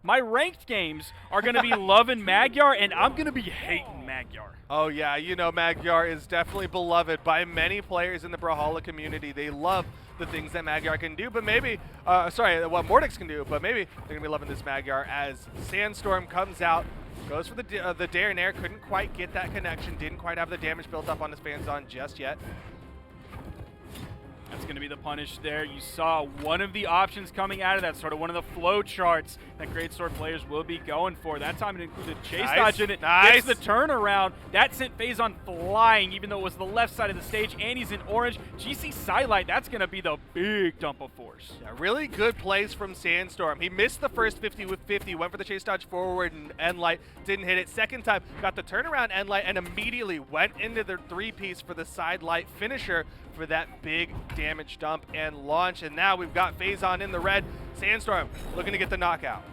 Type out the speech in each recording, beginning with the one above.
My ranked games are going to be loving Magyar, and I'm going to be hating Magyar. Oh yeah, you know Magyar is definitely beloved by many players in the Brawlhalla community. They love the things that Magyar can do, but maybe, sorry, what Mortix can do, but maybe they're going to be loving this Magyar as Sandstorm comes out, goes for the Dare and Air, couldn't quite get that connection, didn't quite have the damage built up on his Phazon just yet. That's going to be the punish there. You saw one of the options coming out of that, sort of one of the flow charts that Great Sword players will be going for. That time it included Chase Dodge in it. Nice. Gets the turnaround. That sent Phazon flying, even though it was the left side of the stage, and he's in orange. GC Sidelight, that's going to be the big dump of force. Yeah, really good plays from Sandstorm. He missed the first 50 with 50, went for the Chase Dodge forward and end light, didn't hit it. Second time, got the turnaround end light, and immediately went into the three-piece for the side light finisher for that big damage dump and launch. And now we've got Phazon in the red. Sandstorm looking to get the knockout.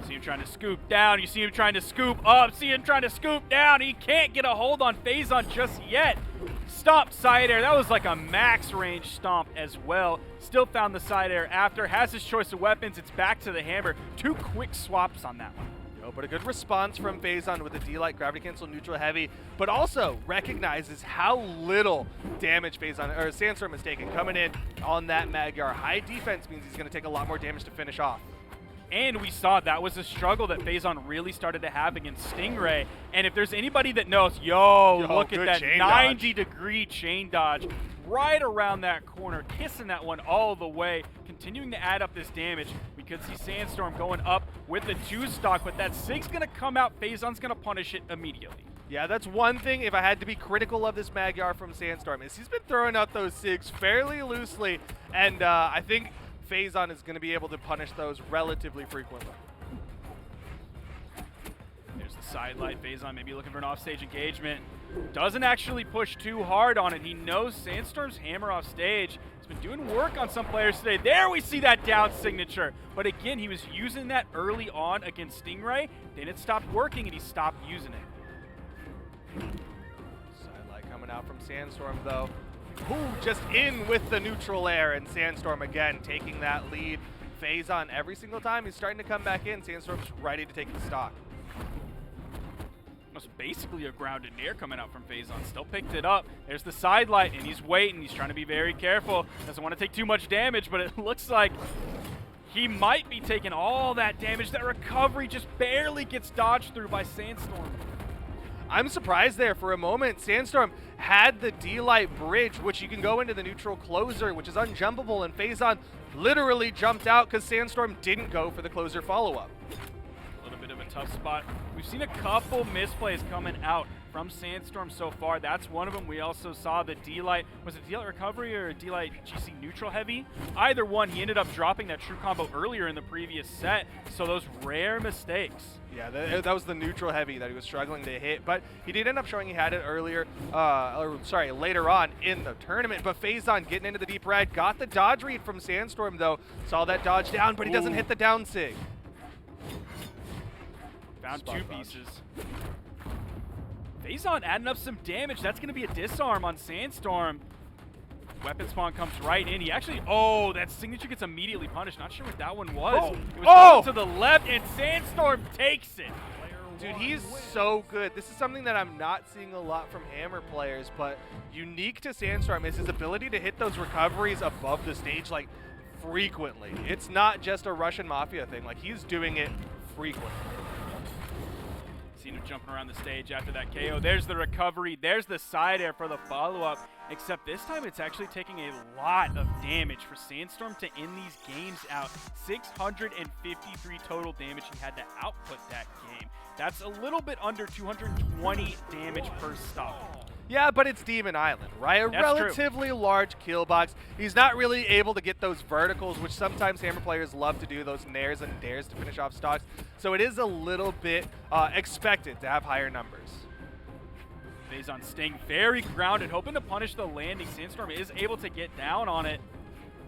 See him trying to scoop down. You see him trying to scoop up. See him trying to scoop down. He can't get a hold on Phazon just yet. Stomp side air. That was like a max range stomp as well. Still found the side air after. Has his choice of weapons. It's back to the hammer. 2 quick swaps on that one. But a good response from Phazon with the D-Light, Gravity Cancel, Neutral Heavy, but also recognizes how little damage Sandstorm is taking. Coming in on that Magyar. High defense means he's going to take a lot more damage to finish off. And we saw that was a struggle that Phazon really started to have against Stingray. And if there's anybody that knows, look at that 90-degree chain dodge right around that corner, kissing that one all the way, continuing to add up this damage. We could see Sandstorm going up with the 2-stock, but that Sig's going to come out. Phazon's going to punish it immediately. Yeah, that's one thing, if I had to be critical of this Magyar from Sandstorm, is he's been throwing out those Sigs fairly loosely, and I think Phazon is going to be able to punish those relatively frequently. There's the side light. Phazon maybe looking for an offstage engagement. Doesn't actually push too hard on it. He knows Sandstorm's hammer off stage. He's been doing work on some players today. There we see that down signature. But again, he was using that early on against Stingray. Then it stopped working and he stopped using it. Side light coming out from Sandstorm though. Ooh, just in with the neutral air, and Sandstorm again taking that lead. Phazon every single time he's starting to come back in. Sandstorm's ready to take the stock. Was basically a grounded air coming out from Phazon. Still picked it up. There's the side light, and he's waiting. He's trying to be very careful. Doesn't want to take too much damage, but it looks like he might be taking all that damage. That recovery just barely gets dodged through by Sandstorm. I'm surprised there for a moment. Sandstorm had the D-Light bridge, which you can go into the neutral closer, which is unjumpable, and Phazon literally jumped out because Sandstorm didn't go for the closer follow-up. A little bit of a tough spot. We've seen a couple misplays coming out from Sandstorm so far. That's one of them. We also saw the D-Light. Was it D-Light recovery or D-Light GC neutral heavy? Either one, he ended up dropping that true combo earlier in the previous set. So those rare mistakes. Yeah, that was the neutral heavy that he was struggling to hit, but he did end up showing he had it earlier, later on in the tournament. But Phazon getting into the deep red, got the dodge read from Sandstorm though. Saw that dodge down, but he doesn't hit the down sig. Found 2 pieces. Phazon adding up some damage. That's going to be a disarm on Sandstorm. Weapon spawn comes right in. He actually, that signature gets immediately punished. Not sure what that one was. It was going to the left, and Sandstorm takes it. Dude, he's so good. This is something that I'm not seeing a lot from Hammer players, but unique to Sandstorm is his ability to hit those recoveries above the stage, like, frequently. It's not just a Russian Mafia thing. Like, he's doing it frequently. Seen him jumping around the stage after that KO. There's the recovery. There's the side air for the follow-up. Except this time it's actually taking a lot of damage for Sandstorm to end these games out. 653 total damage he had to output that game. That's a little bit under 220 damage per stop. Yeah, but it's Demon Island, right? A relatively large kill box. He's not really able to get those verticals, which sometimes Hammer players love to do, those nairs and dares to finish off stocks. So it is a little bit expected to have higher numbers. Phazon staying very grounded, hoping to punish the landing. Sandstorm is able to get down on it.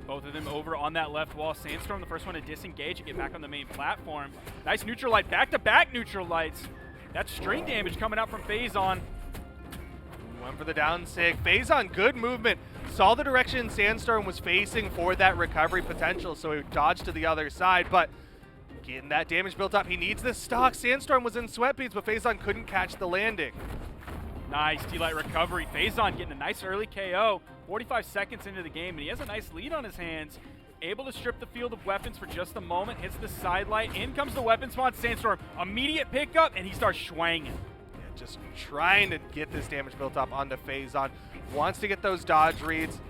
Both of them over on that left wall. Sandstorm, the first one to disengage and get back on the main platform. Nice neutral light, back-to-back neutral lights. That's string damage coming out from Phazon. Went for the down sig. Phazon, good movement. Saw the direction Sandstorm was facing for that recovery potential, so he dodged to the other side. But Getting that damage built up. He needs this stock. Sandstorm was in sweat beads, but Phazon couldn't catch the landing. Nice D-Light recovery. Phazon getting a nice early KO. 45 seconds into the game, and he has a nice lead on his hands. Able to strip the field of weapons for just a moment. Hits the side light. In comes the weapon spawn. Sandstorm, immediate pickup, and he starts swanging. Yeah, just trying to get this damage built up onto Phazon. Wants to get those dodge reads.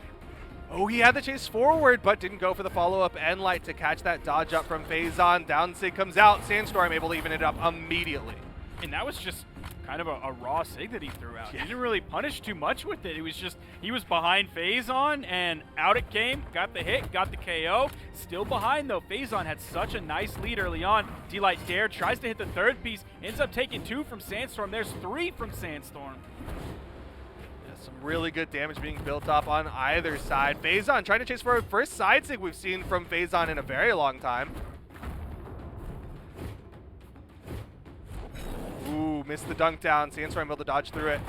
Oh, he had the chase forward, but didn't go for the follow-up end light to catch that dodge up from Phazon. Down sig comes out. Sandstorm able to even it up immediately. And that was just kind of a raw sig that he threw out. Yeah. He didn't really punish too much with it. It was just, he was behind Phazon, and out it came, got the hit, got the KO. Still behind though. Phazon had such a nice lead early on. D-Light Dare tries to hit the third piece, ends up taking 2 from Sandstorm. There's 3 from Sandstorm. Some really good damage being built up on either side. Phazon trying to chase forward. First side sig we've seen from Phazon in a very long time. Ooh, missed the dunk down. Sandstorm able to dodge through it.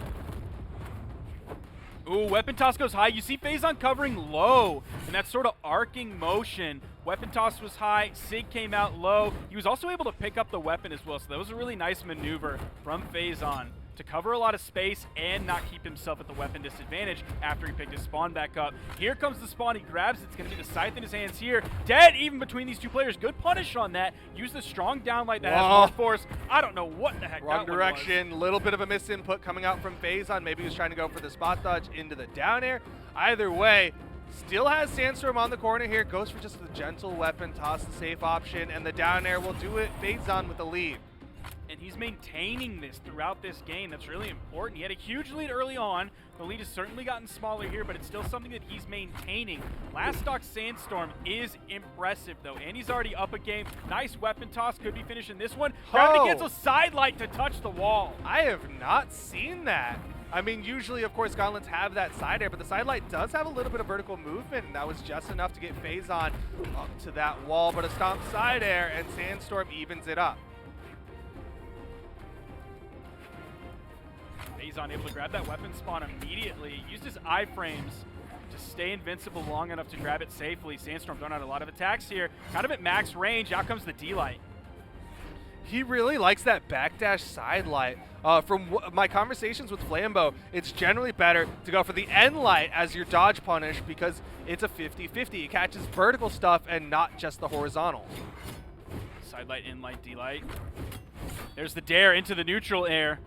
Ooh, weapon toss goes high. You see Phazon covering low, and that sort of arcing motion. Weapon toss was high, Sig came out low. He was also able to pick up the weapon as well, so that was a really nice maneuver from Phazon to cover a lot of space and not keep himself at the weapon disadvantage after he picked his spawn back up. Here comes the spawn, he grabs it, it's going to be the scythe in his hands here. Dead even between these two players. Good punish on that. Use the strong downlight that has more force. I don't know what the heck Wrong that direction, little bit of a misinput coming out from Phazon. Maybe he was trying to go for the spot dodge into the down air. Either way, still has Sandstorm on the corner here. Goes for just the gentle weapon, toss the safe option, and the down air will do it. Phazon with the lead. And he's maintaining this throughout this game. That's really important. He had a huge lead early on. The lead has certainly gotten smaller here, but it's still something that he's maintaining. Last stock Sandstorm is impressive, though, and he's already up a game. Nice weapon toss. Could be finishing this one. Gravity gets a side light to touch the wall. I have not seen that. I mean, usually, of course, gauntlets have that side air, but the side light does have a little bit of vertical movement, and that was just enough to get Phazon up to that wall. But a stomp side air, and Sandstorm evens it up. Phazon able to grab that weapon spawn immediately. Used his iframes to stay invincible long enough to grab it safely. Sandstorm throwing out a lot of attacks here. Kind of at max range. Out comes the D-Light. He really likes that backdash side light. From my conversations with Flambeau, it's generally better to go for the end light as your dodge punish because it's a 50-50. It catches vertical stuff and not just the horizontal. Side light, in light, D-Light. There's the dare into the neutral air.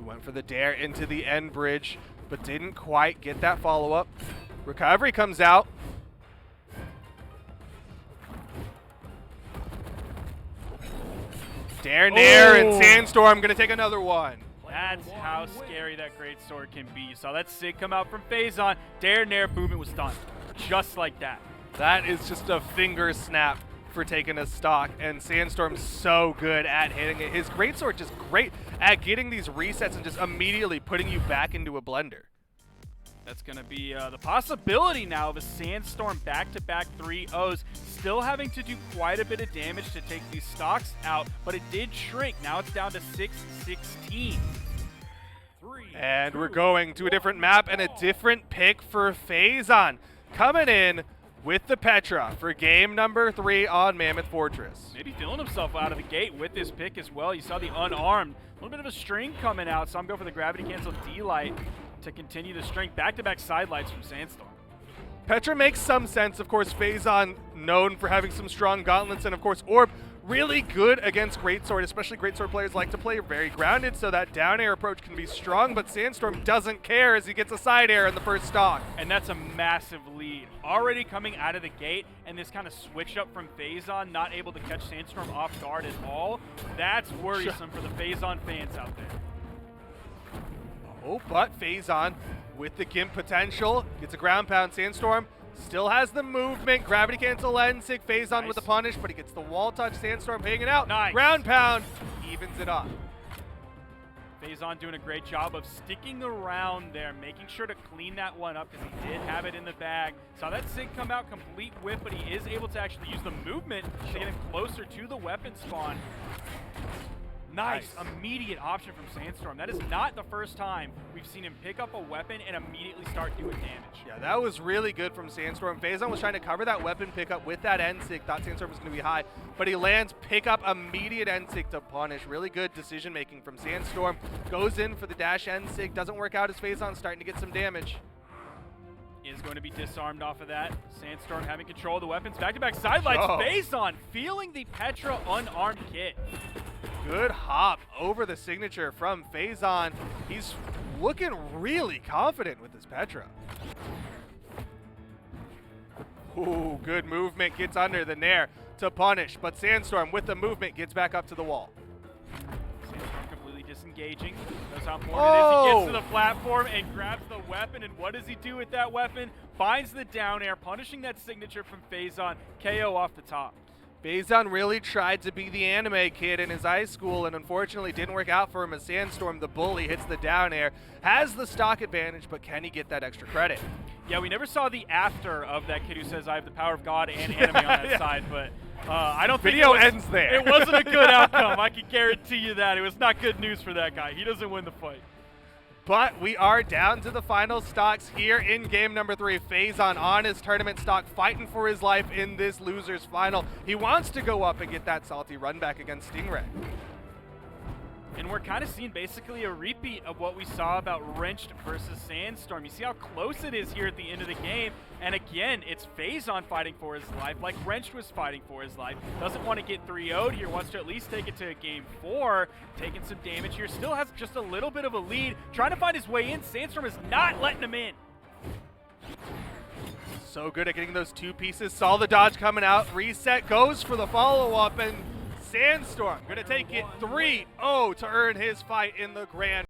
Went for the dare into the end bridge, but didn't quite get that follow-up. Recovery comes out. Dare nair, and Sandstorm gonna take another one. That's how scary that great sword can be. You saw that sig come out from Phazon. Dare nair, boom, it was done. Just like that. That is just a finger snap for taking a stock, and Sandstorm's so good at hitting it. His greatsword just great at getting these resets and just immediately putting you back into a blender. That's going to be the possibility now of a Sandstorm back-to-back 3-0s. Still having to do quite a bit of damage to take these stocks out, but it did shrink. Now it's down to 6-16. And we're going to a different map and a different pick for Phazon. Coming in with the Petra for game number 3 on Mammoth Fortress. Maybe feeling himself out of the gate with this pick as well. You saw the unarmed. A little bit of a string coming out, so I'm going for the gravity cancel D-Light to continue the string. Back-to-back side lights from Sandstorm. Petra makes some sense. Of course, Phazon known for having some strong gauntlets, and of course, Orb really good against greatsword, especially greatsword players like to play very grounded, so that down air approach can be strong, but Sandstorm doesn't care as he gets a side air in the first stock. And that's a massive lead. Already coming out of the gate, and this kind of switch up from Phazon, not able to catch Sandstorm off guard at all. That's worrisome for the Phazon fans out there. Oh, but Phazon with the Gimp potential, gets a ground pound. Sandstorm still has the movement. Gravity cancel end sig. Phazon with the punish, but he gets the wall touch. Sandstorm hanging out. Nice. Ground pound evens it up. Phazon doing a great job of sticking around there, making sure to clean that one up because he did have it in the bag. Saw that sig come out complete whip, but he is able to actually use the movement to get him closer to the weapon spawn. Nice. Immediate option from Sandstorm. That is not the first time we've seen him pick up a weapon and immediately start doing damage. Yeah, that was really good from Sandstorm. Phazon was trying to cover that weapon pickup with that N-Sig. Thought Sandstorm was going to be high, but he lands pick up immediate N-Sig to punish. Really good decision making from Sandstorm. Goes in for the dash N-Sig. Doesn't work out as Phazon's starting to get some damage. Is going to be disarmed off of that. Sandstorm having control of the weapons. Back-to-back sidelights. Phazon feeling the Petra unarmed kit. Good hop over the signature from Phazon. He's looking really confident with his Petra. Ooh, good movement. Gets under the Nair to punish, but Sandstorm with the movement gets back up to the wall. Sandstorm completely disengaging. Knows how important it is. He gets to the platform and grabs the weapon, and what does he do with that weapon? Finds the down air, punishing that signature from Phazon. KO off the top. Phazon really tried to be the anime kid in his high school and unfortunately didn't work out for him as Sandstorm, the bully, hits the down air. Has the stock advantage, but can he get that extra credit? Yeah, we never saw the after of that kid who says, I have the power of God and anime on that side, but I don't think video ends there. It wasn't a good outcome. I can guarantee you that. It was not good news for that guy. He doesn't win the fight. But we are down to the final stocks here in game number 3. Phazon on his tournament stock, fighting for his life in this loser's final. He wants to go up and get that salty run back against Stingray. And we're kind of seeing basically a repeat of what we saw about Wrenched versus Sandstorm. You see how close it is here at the end of the game. And again, it's Phazon fighting for his life, like Wrenched was fighting for his life. Doesn't want to get 3-0'd here, wants to at least take it to game 4. Taking some damage here, still has just a little bit of a lead. Trying to find his way in, Sandstorm is not letting him in. So good at getting those two pieces. Saw the dodge coming out, reset, goes for the follow-up, and Sandstorm gonna take it 3-0 to earn his fight in the grand